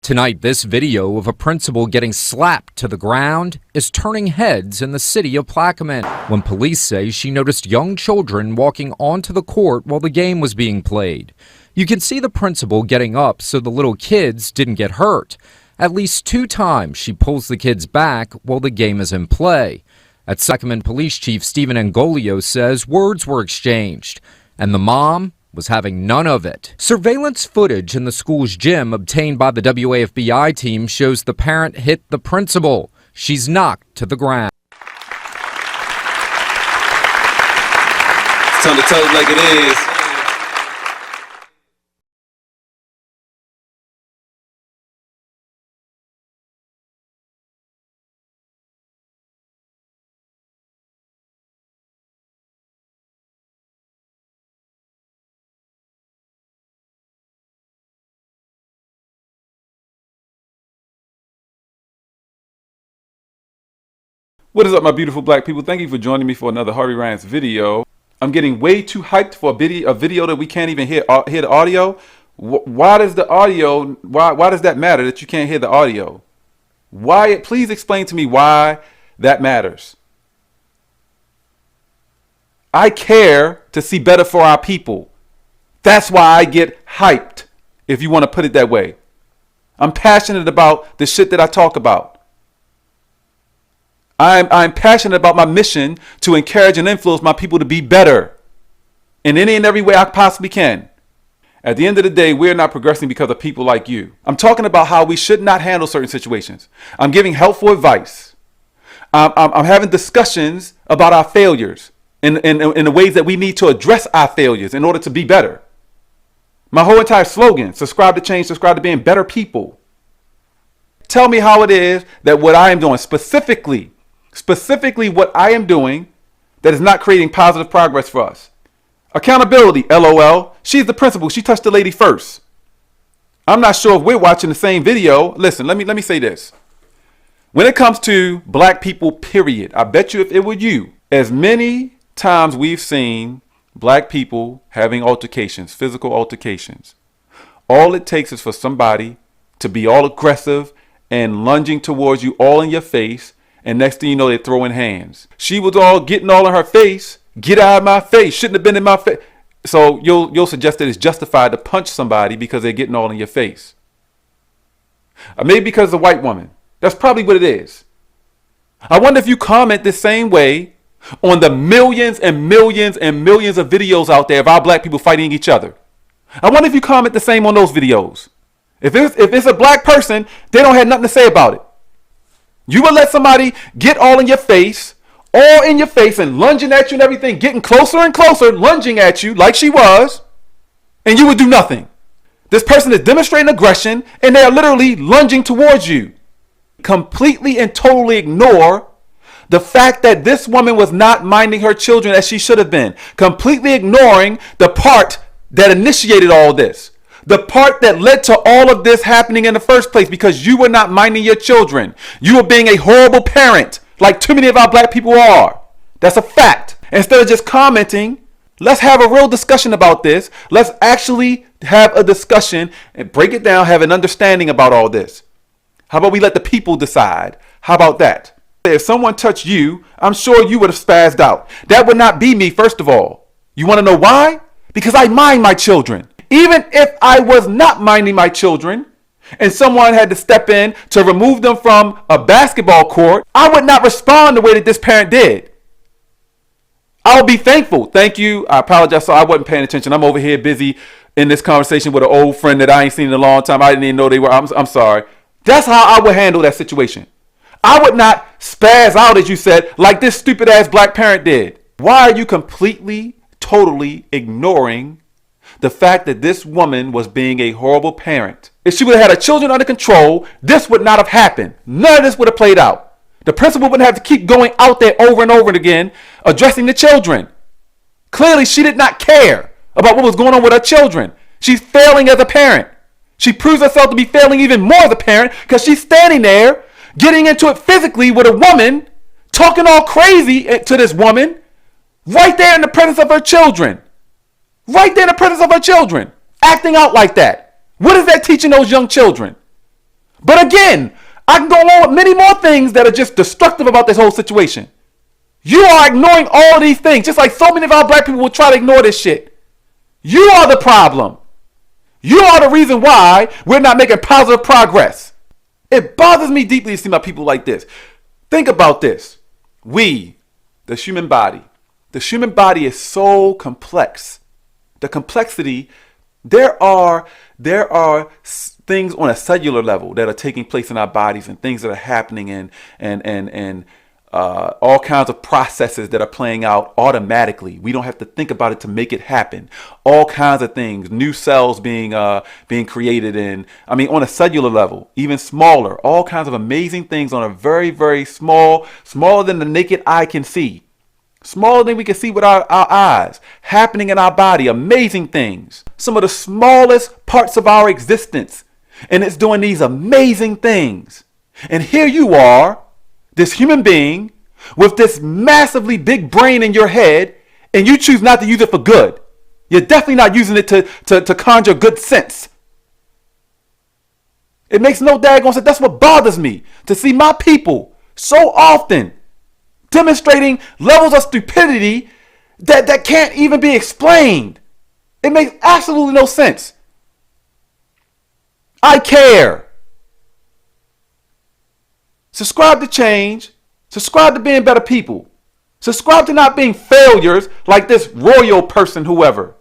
Tonight, this video of a principal getting slapped to the ground is turning heads in the city of Plaquemine when police say she noticed young children walking onto the court while the game was being played. You can see the principal getting up so the little kids didn't get hurt. At least 2 times she pulls the kids back while the game is in play. At Plaquemine Police Chief Stephen Angolio says words were exchanged, and the mom was having none of it. Surveillance footage in the school's gym obtained by the WAFBI team shows the parent hit the principal. She's knocked to the ground. It's time to tell it like it is. What is up, my beautiful black people? Thank you for joining me for another Harvey Rants video. I'm getting way too hyped for a video that we can't even hear the audio. Why does the audio, why does that matter that you can't hear the audio? Why? Please explain to me why that matters. I care to see better for our people. That's why I get hyped, if you want to put it that way. I'm passionate about the shit that I talk about. I'm passionate about my mission to encourage and influence my people to be better in any and every way I possibly can. At the end of the day, we're not progressing because of people like you. I'm talking about how we should not handle certain situations. I'm giving helpful advice. I'm having discussions about our failures in the ways that we need to address our failures in order to be better. My whole entire slogan, subscribe to change, subscribe to being better people. Tell me how it is that what I am doing specifically what I am doing that is not creating positive progress for us. Accountability, LOL. She's the principal. She touched the lady first. I'm not sure if we're watching the same video. Listen, let me say this. When it comes to black people, period, I bet you if it were you, as many times we've seen black people having altercations, physical altercations, all it takes is for somebody to be all aggressive and lunging towards you all in your face. And next thing you know, they're throwing hands. She was all getting all in her face. Get out of my face. Shouldn't have been in my face. So you'll suggest that it's justified to punch somebody because they're getting all in your face. Maybe because it's a white woman. That's probably what it is. I wonder if you comment the same way on the millions and millions and millions of videos out there of our black people fighting each other. I wonder if you comment the same on those videos. If it's a black person, they don't have nothing to say about it. You would let somebody get all in your face and lunging at you and everything, getting closer and closer, lunging at you like she was, and you would do nothing. This person is demonstrating aggression and they are literally lunging towards you. Completely and totally ignore the fact that this woman was not minding her children as she should have been. Completely ignoring the part that initiated all this. The part that led to all of this happening in the first place, because you were not minding your children. You were being a horrible parent, like too many of our black people are. That's a fact. Instead of just commenting, let's have a real discussion about this. Let's actually have a discussion and break it down, have an understanding about all this. How about we let the people decide? How about that? If someone touched you, I'm sure you would have spazzed out. That would not be me, first of all. You want to know why? Because I mind my children. Even if I was not minding my children and someone had to step in to remove them from a basketball court, I would not respond the way that this parent did. I would be thankful. Thank you. I apologize. So I wasn't paying attention. I'm over here busy in this conversation with an old friend that I ain't seen in a long time. I didn't even know they were. I'm sorry. That's how I would handle that situation. I would not spaz out, as you said, like this stupid ass black parent did. Why are you completely, totally ignoring the fact that this woman was being a horrible parent? If she would have had her children under control, this would not have happened. None of this would have played out. The principal wouldn't have to keep going out there over and over again, addressing the children. Clearly, she did not care about what was going on with her children. She's failing as a parent. She proves herself to be failing even more as a parent because she's standing there, getting into it physically with a woman, talking all crazy to this woman, right there in the presence of her children. Right there in the presence of her children, acting out like that. What is that teaching those young children? But again, I can go on with many more things that are just destructive about this whole situation. You are ignoring all of these things, just like so many of our black people will try to ignore this shit. You are the problem. You are the reason why we're not making positive progress. It bothers me deeply to see my people like this. Think about this. The human body is so complex. The complexity, there are things on a cellular level that are taking place in our bodies and things that are happening and all kinds of processes that are playing out automatically. We don't have to think about it to make it happen. All kinds of things, new cells being created on a cellular level, even smaller, all kinds of amazing things on a very, very smaller than the naked eye can see. Smaller than we can see with our eyes, happening in our body, amazing things. Some of the smallest parts of our existence. And it's doing these amazing things. And here you are, this human being, with this massively big brain in your head, and you choose not to use it for good. You're definitely not using it to conjure good sense. It makes no daggone sense. That's what bothers me, to see my people so often demonstrating levels of stupidity that can't even be explained. It makes absolutely no sense. I care. Subscribe to change. Subscribe to being better people. Subscribe to not being failures like this royal person, whoever.